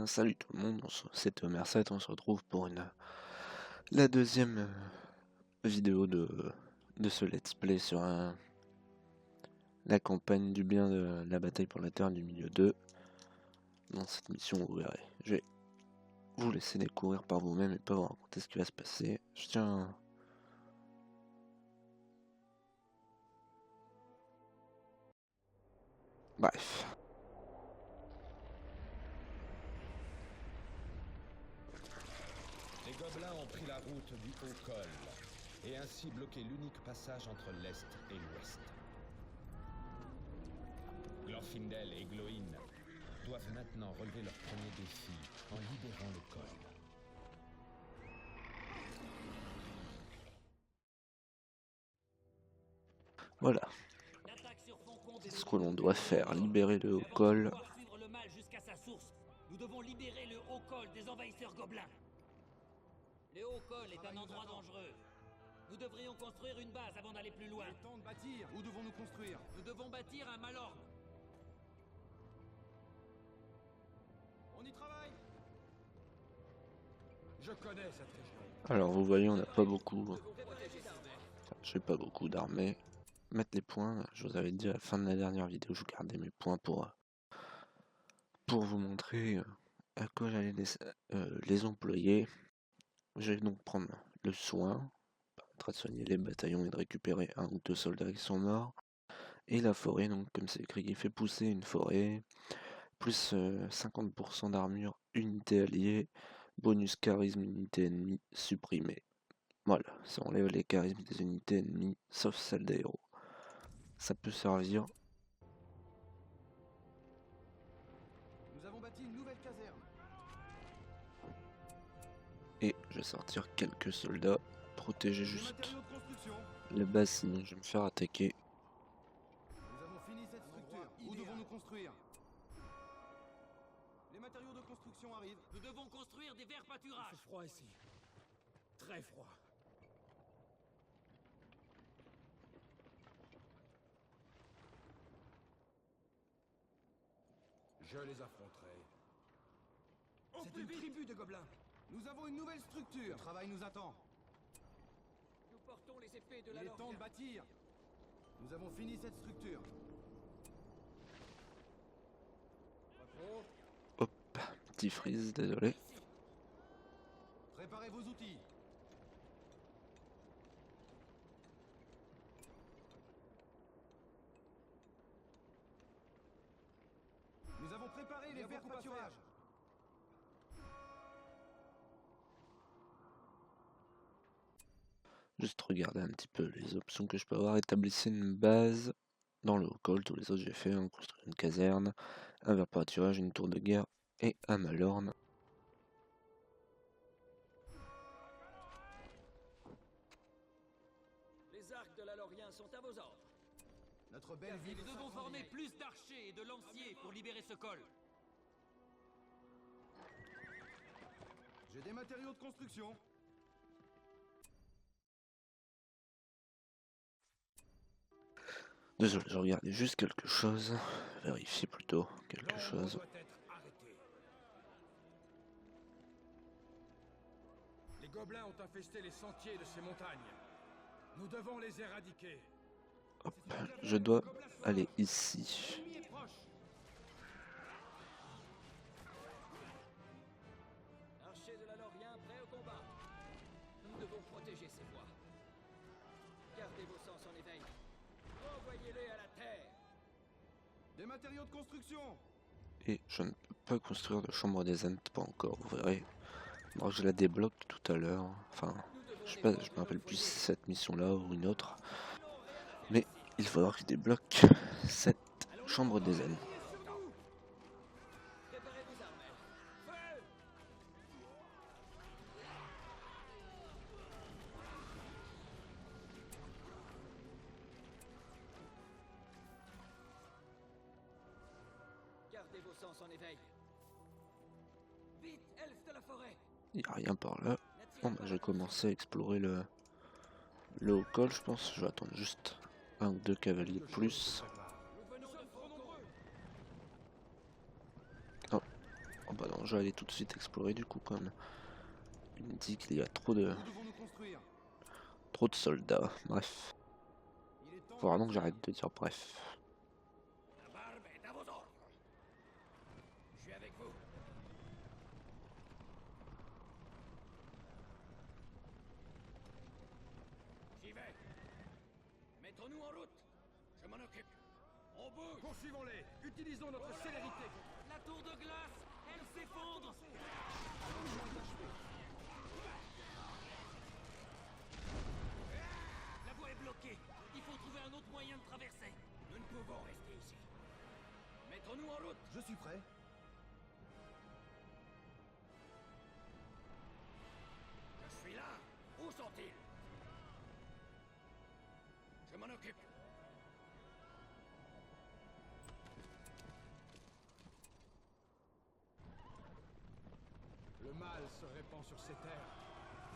Salut tout le monde, c'est Omer7, on se retrouve pour la deuxième vidéo de ce let's play sur la campagne du bien de la bataille pour la Terre du Milieu 2. Dans cette mission, vous verrez, je vais vous laisser découvrir par vous-même et pas vous raconter ce qui va se passer. Je tiens... Bref. Les gobelins ont pris la route du Haut-Col et ainsi bloqué l'unique passage entre l'Est et l'Ouest. Glorfindel et Glóin doivent maintenant relever leur premier défi en libérant le col. Voilà. C'est ce que l'on doit faire, libérer le Haut-Col. Nous devons libérer le Haut-Col des envahisseurs gobelins. Le Haut-Col est un endroit dangereux. Nous devrions construire une base avant d'aller plus loin. Il est temps de bâtir. Où devons-nous construire? Nous devons bâtir un Malorne. On y travaille. Je connais cette région. Alors vous voyez, on n'a pas beaucoup... Enfin, j'ai pas beaucoup d'armées. Mettre les points, je vous avais dit à la fin de la dernière vidéo, je gardais mes points pour vous montrer à quoi j'allais les employer. Je vais donc prendre le soin, permettra de soigner les bataillons et de récupérer un ou deux soldats qui sont morts. Et la forêt, donc comme c'est écrit, il fait pousser une forêt, plus 50% d'armure, unité alliée, bonus charisme, unité ennemie supprimée. Voilà, ça enlève les charismes des unités ennemies, sauf celles des héros. Ça peut servir. Nous avons bâti une nouvelle caserne. Et je vais sortir quelques soldats, protéger Des juste matériaux de construction. la base, sinon je vais me faire attaquer. Nous avons fini cette structure. Où devons-nous construire? Les matériaux de construction arrivent. Nous devons construire des verts pâturages. C'est froid ici. Très froid. Je les affronterai. C'est une tribu de gobelins. Nous avons une nouvelle structure. Le travail nous attend. Nous portons les épées de Il la est temps de Lorien. bâtir. Nous avons fini cette structure. Hop, petit freeze, désolé. Préparez vos outils. Nous avons préparé les verts pâturages. Juste regarder un petit peu les options que je peux avoir. Établissez une base dans le Haut-Col, tous les autres j'ai fait, construire une caserne, un verre pâturage, une tour de guerre et un Malorne. Les arcs de la Lorien sont à vos ordres. Notre belle ville. Nous devons former plus d'archers et de lanciers pour libérer ce col. J'ai des matériaux de construction. Désolé, je regardais juste quelque chose, vérifier plutôt quelque L'ombre chose. doit être arrêtée. Les gobelins ont infesté les sentiers de ces montagnes. Nous devons les éradiquer. Hop, je dois aller ici. L'ennemi est proche. Archers de la Lorien prêts au combat. Nous devons protéger ces voies. Gardez vos sens en éveil. Envoyez-les à la terre. Des matériaux de construction. Et je ne peux pas construire de chambre des ents, pas encore, vous verrez. Bon, je la débloque tout à l'heure. Enfin, je sais pas, je me rappelle plus si c'est cette mission-là ou une autre. Mais il faudra que je débloque cette chambre des ents. Préparez vos armes. Feu! Gardez vos sens en éveil. Vite, elfes de la forêt. Il n'y a rien par là. Bon, bah, je vais commencer à explorer le Haut-Col, je pense. Je vais attendre juste un ou deux cavaliers de plus. Nous venons de trop nombreux. Oh bah non, je vais aller tout de suite explorer du coup comme il me dit qu'il y a trop de Où devons-nous construire? soldats. Bref, Il est temps faut vraiment que d'agir. j'arrête de dire bref. La barbe est à vos ordres. Je suis avec vous. J'y vais. Mettons-nous en route. Je m'en occupe. On bouge. Poursuivons-les. Utilisons notre célérité. La tour de glace, elle s'effondre. La voie est bloquée. Il faut trouver un autre moyen de traverser. Nous ne pouvons rester ici. Mettons-nous en route. Je suis prêt. Je suis là. Où sont-ils? Je m'en occupe. Le mal se répand sur ces terres.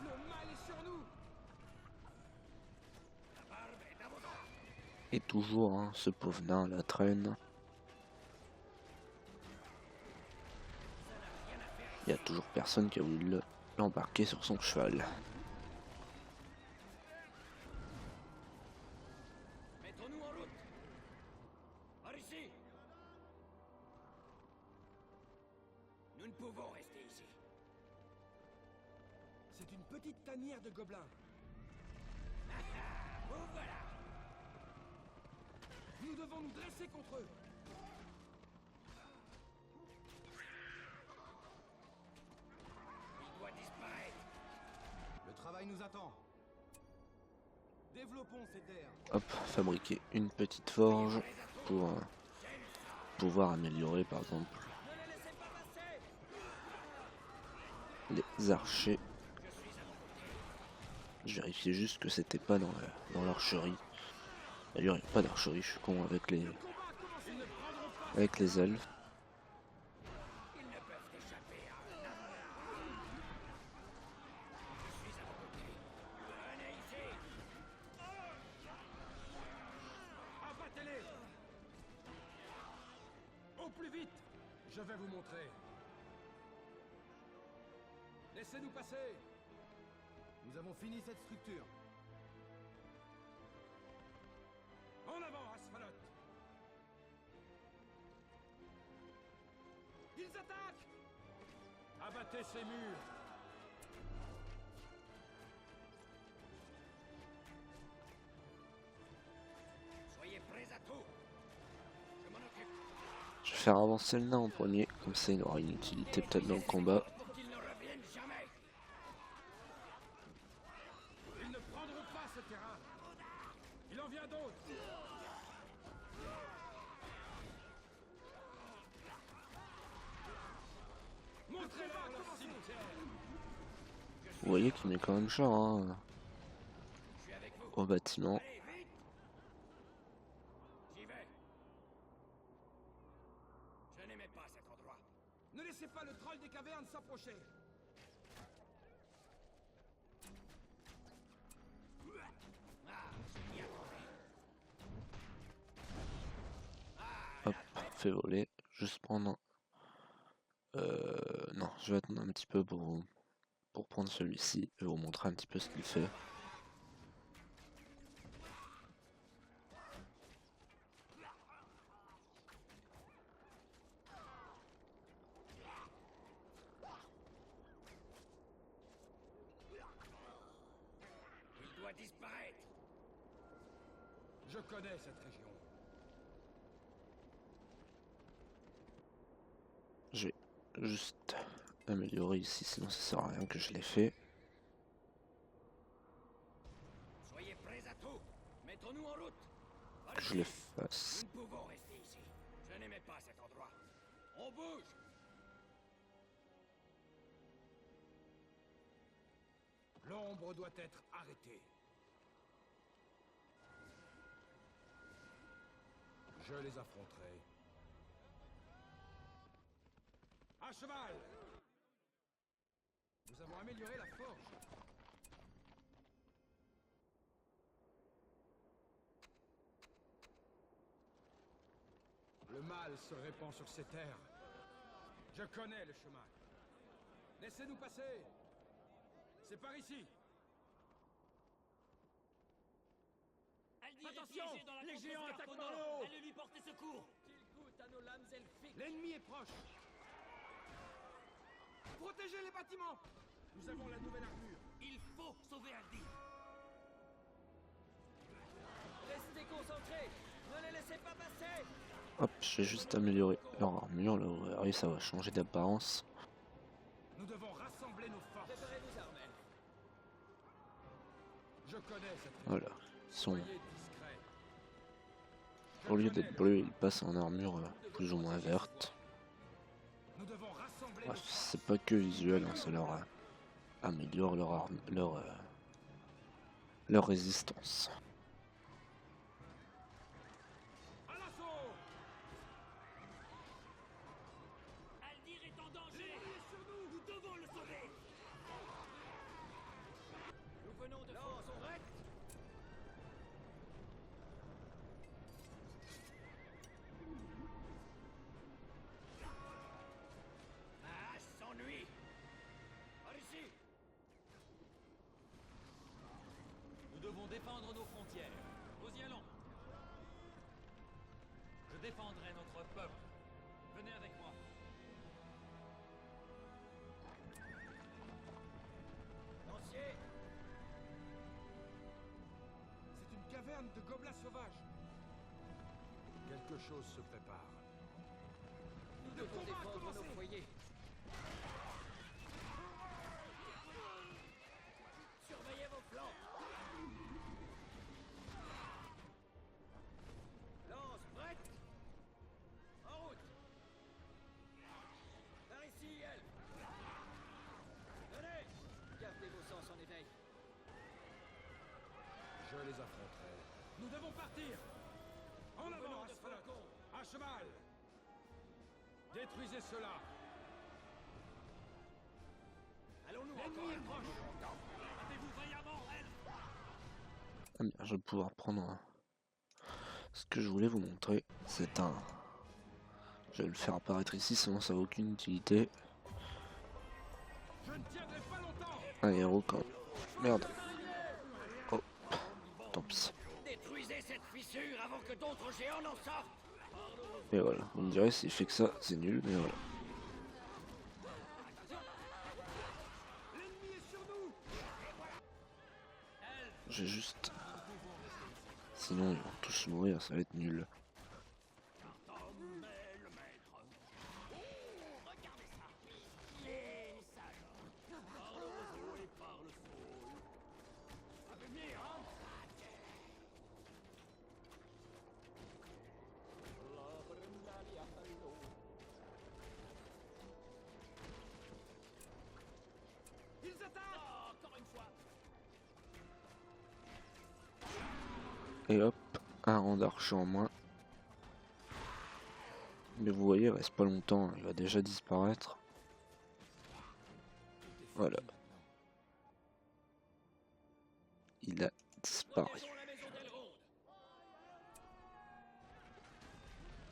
Le mal est sur nous. La barbe est à vos ordres. Et toujours, hein, ce pauvre nain la traîne. Il y a toujours personne qui a voulu l'embarquer sur son cheval. Mettons-nous en route. Par ici. Nous ne pouvons rester ici. C'est une petite tanière de gobelins. Vous voilà. Nous devons nous dresser contre eux. Il doit disparaître. Le travail nous attend. Développons ces terres. Hop, fabriquer une petite forge pour pouvoir améliorer par exemple Ne les laissez pas passer. les archers. Je vérifiais juste que c'était pas dans l'archerie. D'ailleurs, il n'y a pas d'archerie, je suis con avec les elfes. Ils ne peuvent échapper à un amour. Je suis à vos côtés. Venez ici. Abattez-les. Au plus vite. Je vais vous montrer. Laissez-nous passer. Nous avons fini cette structure. En avant, Asphalot. Ils attaquent. Abattez ces murs. Soyez prêts à tout. Je m'en occupe. Je vais faire avancer le nain en premier, comme ça il aura une utilité peut-être dans le combat. Pour qu'ils ne reviennent jamais. Ils ne prendront pas ce terrain. Il en vient d'autres. Montrez-leur leur cimetière. Vous voyez qu'il met quand même cher hein, Je suis avec vous. au bâtiment. Allez, vite. J'y vais. Je n'aimais pas cet endroit. Ne laissez pas le troll des cavernes s'approcher. Ah, je m'y attendais. Hop, fait voler. Juste prendre... non, je vais attendre un petit peu pour prendre celui-ci et vous montrer un petit peu ce qu'il fait. Il doit disparaître. Je connais cette région. Je vais juste améliorer ici, sinon ça sert à rien que je l'ai fait. Soyez prêts à tout. Mettons-nous en route. Que je le fasse. Nous ne pouvons rester ici. Je n'aimais pas cet endroit. On bouge. L'ombre doit être arrêtée. Je les affronterai. À cheval! Nous avons amélioré la forge. Le mal se répand sur ces terres. Je connais le chemin. Laissez-nous passer. C'est par ici. Aldir est Attention, piégé dans la les géants contrescarpe attaquent au par le nord. haut. Allez lui porter secours. L'ennemi est proche. Protégez les bâtiments. Nous avons la nouvelle armure. Il faut sauver Aldir. Restez concentrés. Ne les laissez pas passer. Hop, je vais juste améliorer leur armure, là, vous verrez, ça va changer d'apparence. Nous devons rassembler nos forces. Préparez-vous, Armel. Je connais cette région. Voilà, ils sont, Soyez discrets. Je au lieu connais d'être le bleus, chemin. ils passent en armure plus ou moins verte. Nous devons rassembler Ouais, nos forces. c'est pas que visuel, hein, ça leur améliore leur résistance. À l'assaut. Aldir est en danger. Nous devons le sauver. Nous venons de force recte. Ah, s'ennuie. Par ici. Nous devons défendre nos frontières. Nous y allons. Je défendrai notre peuple. Venez avec moi. Lancier. C'est une caverne de gobelins sauvages. Quelque chose se prépare. Nous Le devons combat a défendre nos commencé. foyers. Surveillez vos flancs. Lance prête. En route. Par ici, elle. Venez. Gardez vos sens en éveil. Je les affronterai. Nous devons partir. En Nous venons avant, de Asphalot. Falcon. À cheval. Détruisez cela. Allons-nous L'ennemi encore est proche. Battez-vous vaillamment, elle. Ah bien, je vais pouvoir prendre ce que je voulais vous montrer. C'est un... Je vais le faire apparaître ici, sinon ça n'a aucune utilité. Je ne tiendrai pas longtemps. Un héros quand... Merde. Oh, tant pis. Détruisez cette fissure avant que d'autres géants n'en sortent. Et voilà, vous me direz s'il fait que ça, c'est nul, mais voilà. L'ennemi est sur nous. J'ai juste... Sinon ils vont tous mourir, ça va être nul. Ils attaquent. Encore une fois. Et hop, un rang d'archer en moins. Mais vous voyez, il reste pas longtemps, il va déjà disparaître. Voilà. Il a disparu. Protégeons la maison d'Elrond.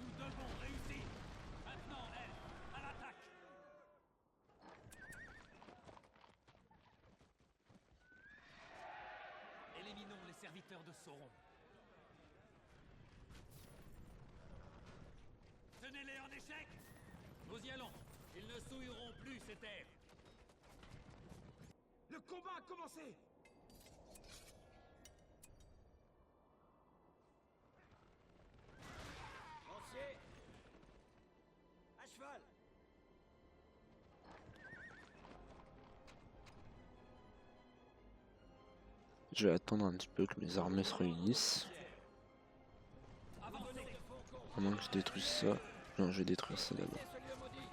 Nous devons réussir. Maintenant, elle. À l'attaque. Éliminons les serviteurs de Sauron. Tenez-les en échec. Nous y allons. Ils ne souilleront plus ces terres. Le combat a commencé. Lancier. À cheval. Je vais attendre un petit peu que mes armées se réunissent. Avancez. Faucon. À moins que je détruise ça. Non, je vais détruire ça d'abord. Visez ce lieu maudit.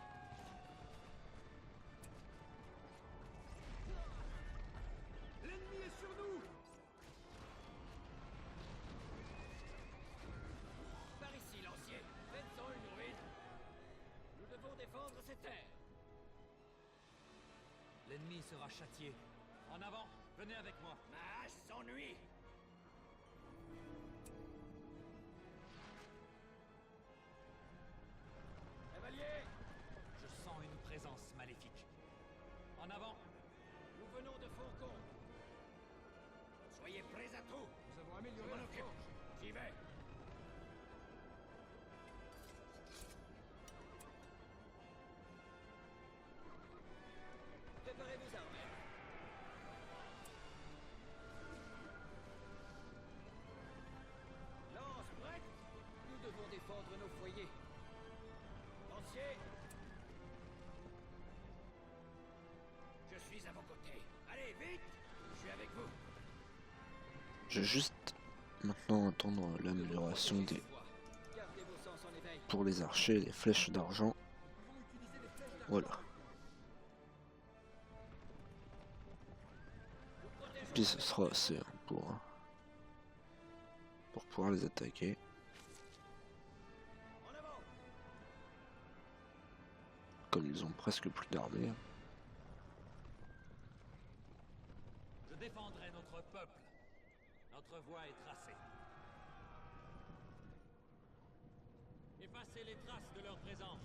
L'ennemi est sur nous. Par ici, lancier. Faites-en une ruine. Nous devons défendre ces terres. L'ennemi sera châtié. En avant, venez avec moi. Ma hache s'ennuie. Cavalier. Je sens améliorer la forge. J'y vais. Préparez-vous armés. Lance prête. Nous devons défendre nos foyers. Lancier. Je suis à vos côtés. Allez, vite. Je suis avec vous. Je vais juste maintenant attendre l'amélioration des Gardez vos sens en éveil. pour les archers, les flèches d'argent. Voilà. Puis ce sera assez hein, pour pouvoir les attaquer. En avant. Comme ils ont presque plus d'armée. Je défendrai notre peuple. Notre voie est tracée. Effacez les traces de leur présence.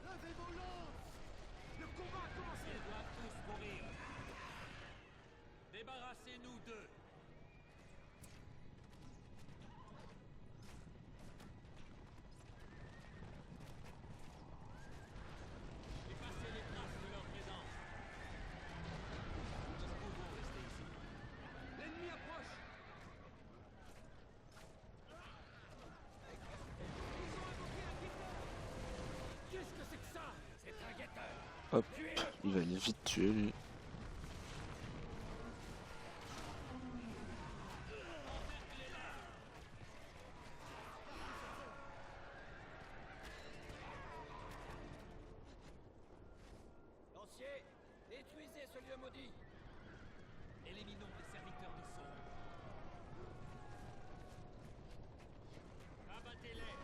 Levez vos lances. Le combat a commencé. Ils doivent tous mourir. Débarrassez-nous d'eux. Effacez les traces de leur présence. Nous ne pouvons rester ici. L'ennemi approche. Qu'est-ce que c'est que ça? C'est un guetteur. Hop, il va les vite tuer lui. Lancier, détruisez ce lieu maudit. Éliminons les serviteurs de Sauron. Abattez-les.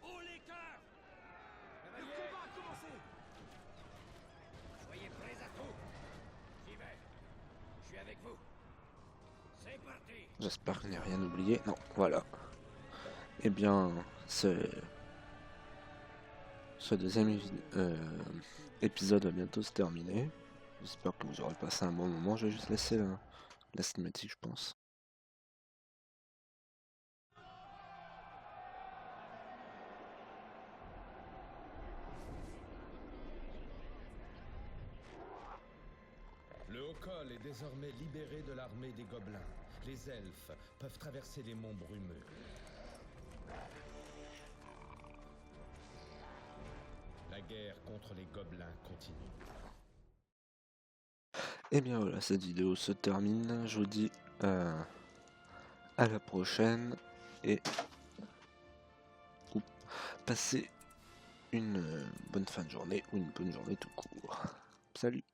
Haut les cœurs. Le combat a commencé. Soyez prêts à tout. J'y vais. Je suis avec vous. C'est parti. J'espère qu'il n'y a rien oublié. Non, voilà. Eh bien, ce deuxième épisode va bientôt se terminer. J'espère que vous aurez passé un bon moment. Je vais juste laisser la cinématique, je pense. Le Haut-Col est désormais libéré de l'armée des gobelins. Les elfes peuvent traverser les monts brumeux. La guerre contre les gobelins continue. Et bien voilà, cette vidéo se termine. Je vous dis à la prochaine et passez une bonne fin de journée ou une bonne journée tout court. Salut!